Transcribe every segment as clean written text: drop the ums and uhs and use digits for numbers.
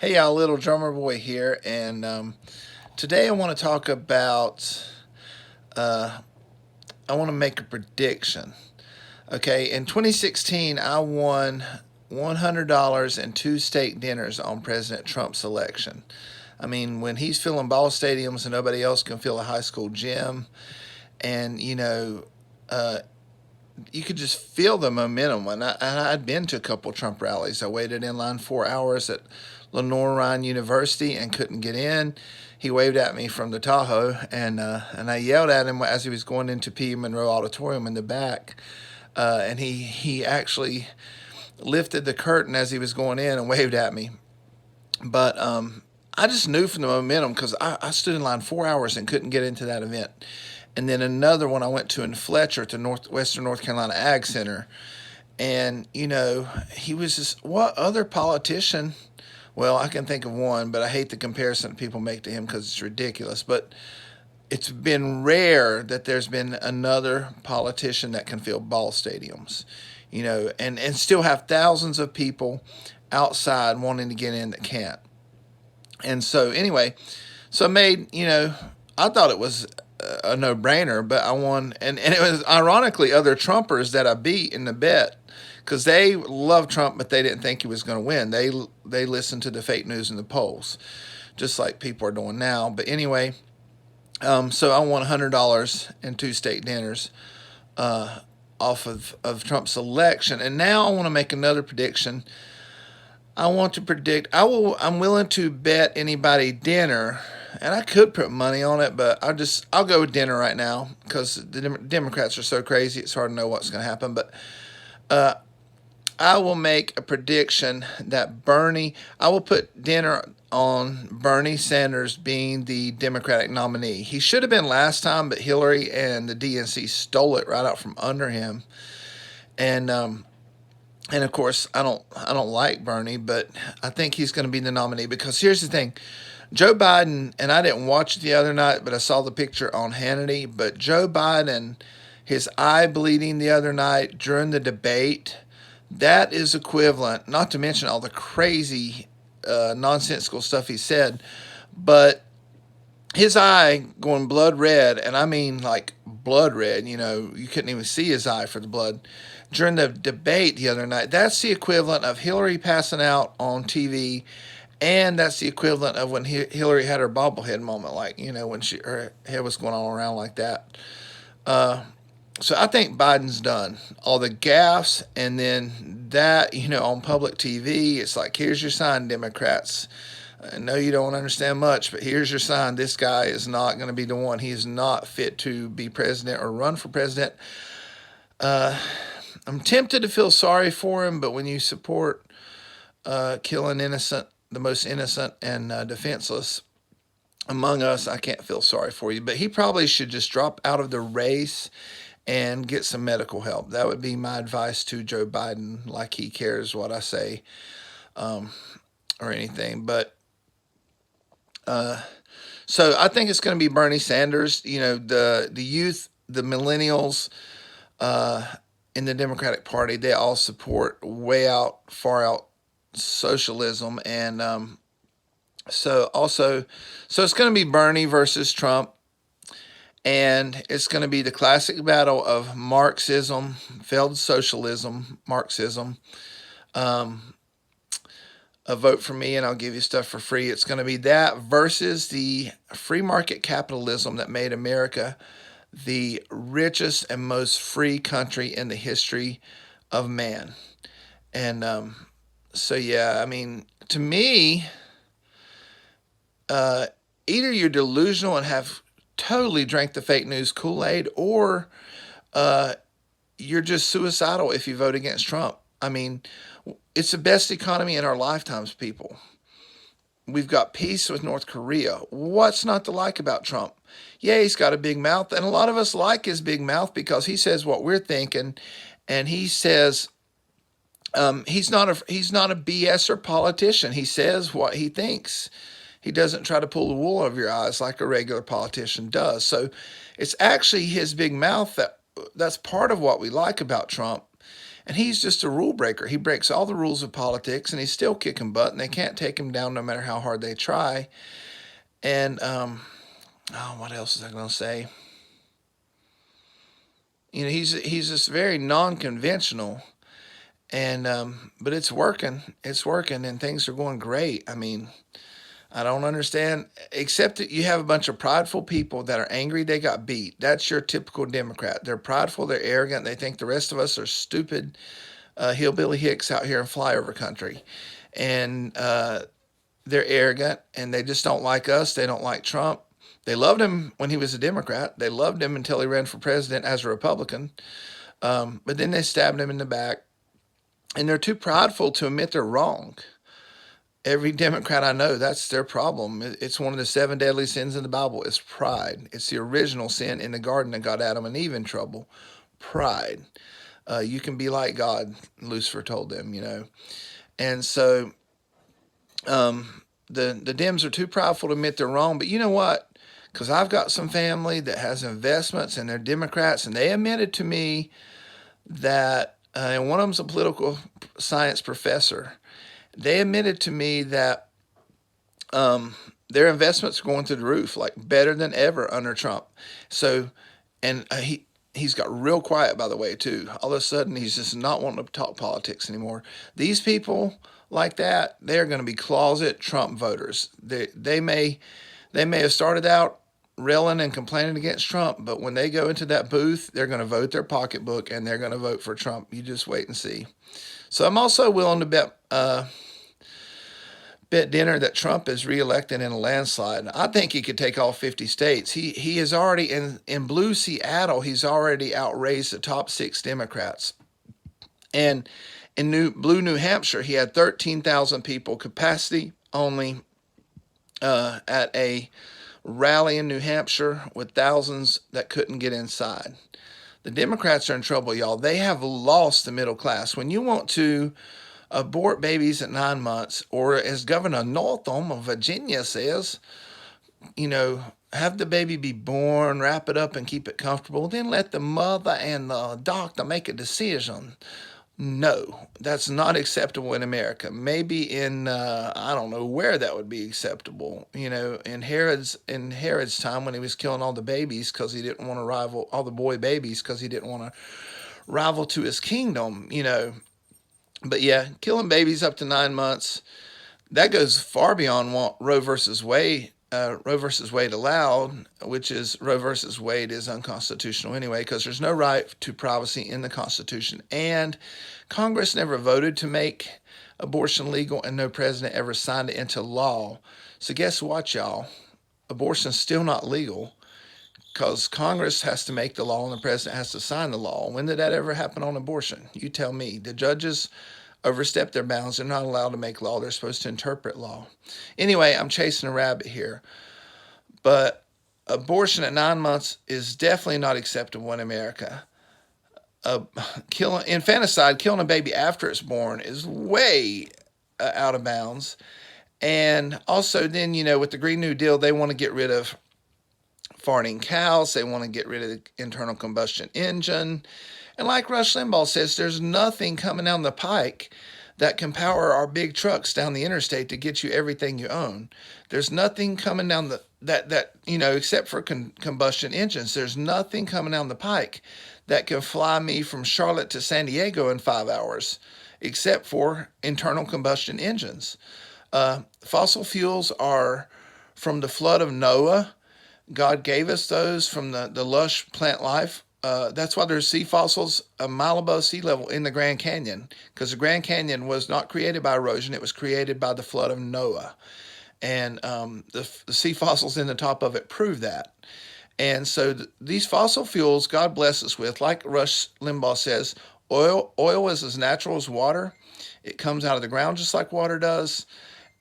Hey, y'all, little drummer boy here, and today I want to talk about. Uh, I want to make a prediction. Okay, in 2016, I won $100 and two steak dinners on President Trump's election. I mean, when he's filling ball stadiums and nobody else can fill a high school gym, and uh, you could just feel the momentum. I'd been to a couple Trump rallies. I waited in line 4 hours at Lenore Ryan University and couldn't get in. He waved at me from the Tahoe, and I yelled at him as he was going into P. Monroe Auditorium in the back. And he actually lifted the curtain as he was going in and waved at me. But I just knew from the momentum because I stood in line 4 hours and couldn't get into that event. And then another one I went to in Fletcher at the Western North Carolina Ag Center. And, he was just, what other politician? Well, I can think of one, but I hate the comparison people make to him because it's ridiculous. But it's been rare that there's been another politician that can fill ball stadiums, and still have thousands of people outside wanting to get in that can't. And so, anyway, so I made, I thought it was a no brainer, but I won. And it was ironically other Trumpers that I beat in the bet because they love Trump, but they didn't think he was going to win. They listened to the fake news and the polls, just like people are doing now. But anyway, so I won $100 and two steak dinners off of Trump's election, and now I want to make another prediction. I want to predict. I'm willing to bet anybody dinner, and I could put money on it, but I'll go with dinner right now because the Democrats are so crazy. It's hard to know what's going to happen. But uh, I will make a prediction that I will put dinner on Bernie Sanders being the Democratic nominee. He should have been last time, but Hillary and the DNC stole it right out from under him. And of course, I don't like Bernie, but I think he's going to be the nominee because here's the thing. Joe Biden, and I didn't watch it the other night, but I saw the picture on Hannity, but Joe Biden, his eye bleeding the other night during the debate, that is equivalent, not to mention all the crazy nonsensical stuff he said, but his eye going blood red, and I mean like blood red, you couldn't even see his eye for the blood during the debate the other night. That's the equivalent of Hillary passing out on TV, and that's the equivalent of when Hillary had her bobblehead moment, like, when her head was going all around like that. So I think Biden's done all the gaffes, and then that, on public TV, it's like, here's your sign, Democrats. I know you don't understand much, but here's your sign. This guy is not going to be the one. He is not fit to be president or run for president. I'm tempted to feel sorry for him, but when you support killing the most innocent and defenseless among us, I can't feel sorry for you. But he probably should just drop out of the race and get some medical help. That would be my advice to Joe Biden, like he cares what I say or anything. But so I think it's going to be Bernie Sanders. The youth, the millennials in the Democratic Party, they all support far out socialism, and so it's going to be Bernie versus Trump. And it's going to be the classic battle of Marxism, failed socialism, Marxism. A vote for me and I'll give you stuff for free. It's going to be that versus the free market capitalism that made America the richest and most free country in the history of man. And so, yeah, I mean, to me, either you're delusional and have totally drank the fake news Kool-Aid, or you're just suicidal if you vote against Trump. I mean, it's the best economy in our lifetimes, people. We've got peace with North Korea. What's not to like about Trump? Yeah, he's got a big mouth, and a lot of us like his big mouth because he says what we're thinking, and he says he's not a BSer politician. He says what he thinks. He doesn't try to pull the wool over your eyes like a regular politician does. So it's actually his big mouth that's part of what we like about Trump. And he's just a rule breaker. He breaks all the rules of politics, and he's still kicking butt, and they can't take him down no matter how hard they try. And what else is I going to say? He's just very non-conventional, and but it's working. It's working, and things are going great. I mean, I don't understand, except that you have a bunch of prideful people that are angry they got beat. That's your typical Democrat. They're prideful, they're arrogant, they think the rest of us are stupid hillbilly hicks out here in flyover country. And they're arrogant, and they just don't like us. They don't like Trump. They loved him when he was a Democrat. They loved him until he ran for president as a Republican. But then they stabbed him in the back. And they're too prideful to admit they're wrong. Every Democrat I know, that's their problem. It's one of the 7 deadly sins in the Bible is pride. It's the original sin in the garden that got Adam and Eve in trouble. Pride. You can be like God, Lucifer told them, And so the Dems are too prideful to admit they're wrong. But you know what? Because I've got some family that has investments and they're Democrats, and they admitted to me that, and one of them's a political science professor, they admitted to me that their investments are going through the roof, like better than ever under Trump. So, and he's got real quiet, by the way, too. All of a sudden, he's just not wanting to talk politics anymore. These people like that, they're going to be closet Trump voters. They may have started out railing and complaining against Trump, but when they go into that booth, they're going to vote their pocketbook and they're going to vote for Trump. You just wait and see. So I'm also willing to bet dinner that Trump is reelected in a landslide. I think he could take all 50 states. He is already in blue Seattle. He's already outraised the top 6 Democrats. And in blue New Hampshire, he had 13,000 people capacity only at a rally in New Hampshire with thousands that couldn't get inside. The Democrats are in trouble, y'all. They have lost the middle class. When you want to abort babies at 9 months, or as Governor Northam of Virginia says, have the baby be born, wrap it up and keep it comfortable, then let the mother and the doctor make a decision. No, that's not acceptable in America. Maybe in, I don't know where that would be acceptable. In Herod's time when he was killing all the babies because he didn't want to rival, all the boy babies because he didn't want to rival to his kingdom, But yeah, killing babies up to 9 months, that goes far beyond what Roe versus Wade allowed, which is Roe versus Wade is unconstitutional anyway, because there's no right to privacy in the Constitution. And Congress never voted to make abortion legal, and no president ever signed it into law. So guess what, y'all? Abortion's still not legal because Congress has to make the law and the president has to sign the law. When did that ever happen on abortion? You tell me. The judges overstep their bounds. They're not allowed to make law. They're supposed to interpret law. Anyway, I'm chasing a rabbit here. But abortion at 9 months is definitely not acceptable in America. Infanticide, killing a baby after it's born, is way out of bounds. And also then, with the Green New Deal, they want to get rid of farting cows. They want to get rid of the internal combustion engine. And like Rush Limbaugh says, there's nothing coming down the pike that can power our big trucks down the interstate to get you everything you own. There's nothing coming down except for combustion engines. There's nothing coming down the pike that can fly me from Charlotte to San Diego in 5 hours, except for internal combustion engines. Fossil fuels are from the flood of Noah. God gave us those from the lush plant life. That's why there's sea fossils a mile above sea level in the Grand Canyon, because the Grand Canyon was not created by erosion. It was created by the flood of Noah. And the sea fossils in the top of it prove that. And so these fossil fuels God bless us with, like Rush Limbaugh says, oil is as natural as water. It comes out of the ground just like water does.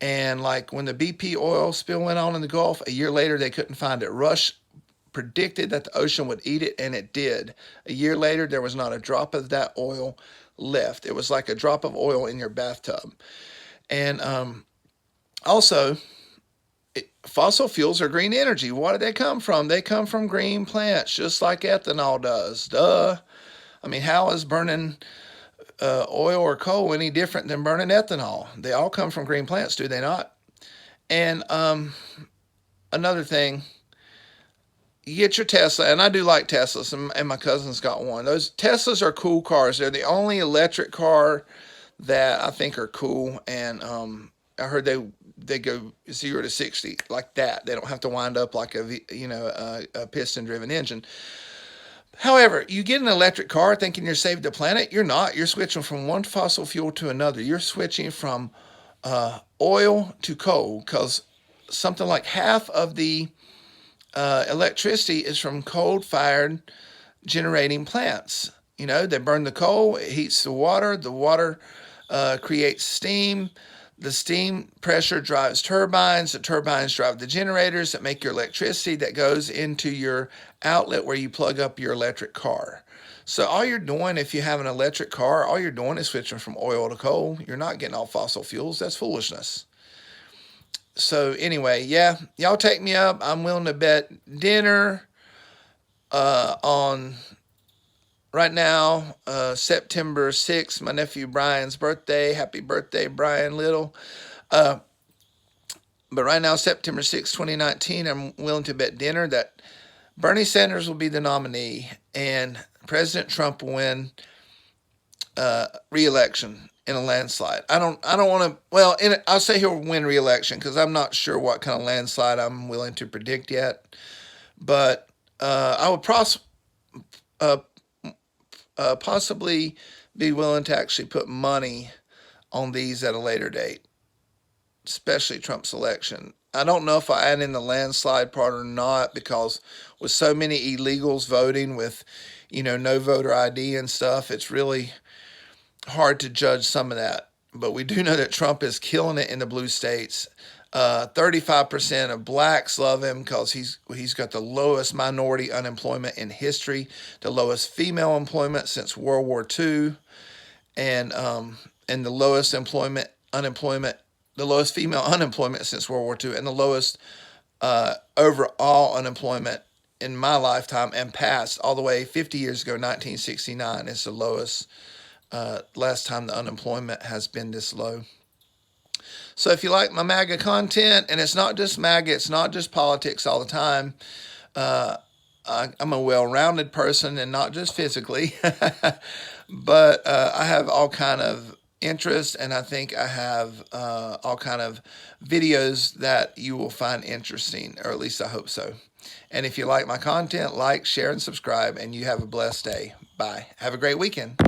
And like when the BP oil spill went on in the Gulf, a year later they couldn't find it. Rush predicted that the ocean would eat it, and it did. A year later, there was not a drop of that oil left. It was like a drop of oil in your bathtub. And also, fossil fuels are green energy. What did they come from? They come from green plants, just like ethanol does. Duh. I mean, how is burning oil or coal any different than burning ethanol? They all come from green plants, do they not? And another thing, you get your Tesla, and I do like Teslas, and my cousin's got one. Those Teslas are cool cars. They're the only electric car that I think are cool, and I heard they go 0 to 60 like that. They don't have to wind up like a piston driven engine. However, you get an electric car thinking you're saving the planet. You're not. You're switching from one fossil fuel to another. You're switching from oil to coal, because something like half of the electricity is from coal-fired generating plants. You know, they burn the coal, it heats the water. The water creates steam. The steam pressure drives turbines. The turbines drive the generators that make your electricity that goes into your outlet where you plug up your electric car. So all you're doing, if you have an electric car, all you're doing is switching from oil to coal. You're not getting off fossil fuels. That's foolishness. So anyway, yeah, y'all take me up. I'm willing to bet dinner on right now, September 6th, my nephew Brian's birthday. Happy birthday, Brian Little. But right now, September 6th, 2019, I'm willing to bet dinner that Bernie Sanders will be the nominee and President Trump will win re-election in a landslide. I don't want to. Well, I'll say he'll win re-election because I'm not sure what kind of landslide I'm willing to predict yet. But I would possibly be willing to actually put money on these at a later date, especially Trump's election. I don't know if I add in the landslide part or not, because with so many illegals voting with, no voter ID and stuff, it's really hard to judge some of that. But we do know that Trump is killing it in the blue states. 35% of blacks love him because he's got the lowest minority unemployment in history, the lowest female employment since World War II, and the lowest the lowest female unemployment since World War II, and the lowest overall unemployment in my lifetime and past, all the way 50 years ago, 1969 is the lowest last time the unemployment has been this low. So if you like my MAGA content, and it's not just MAGA, it's not just politics all the time. I'm a well-rounded person, and not just physically, but I have all kind of interests, and I think I have all kind of videos that you will find interesting, or at least I hope so. And if you like my content, like, share, and subscribe, and you have a blessed day. Bye. Have a great weekend.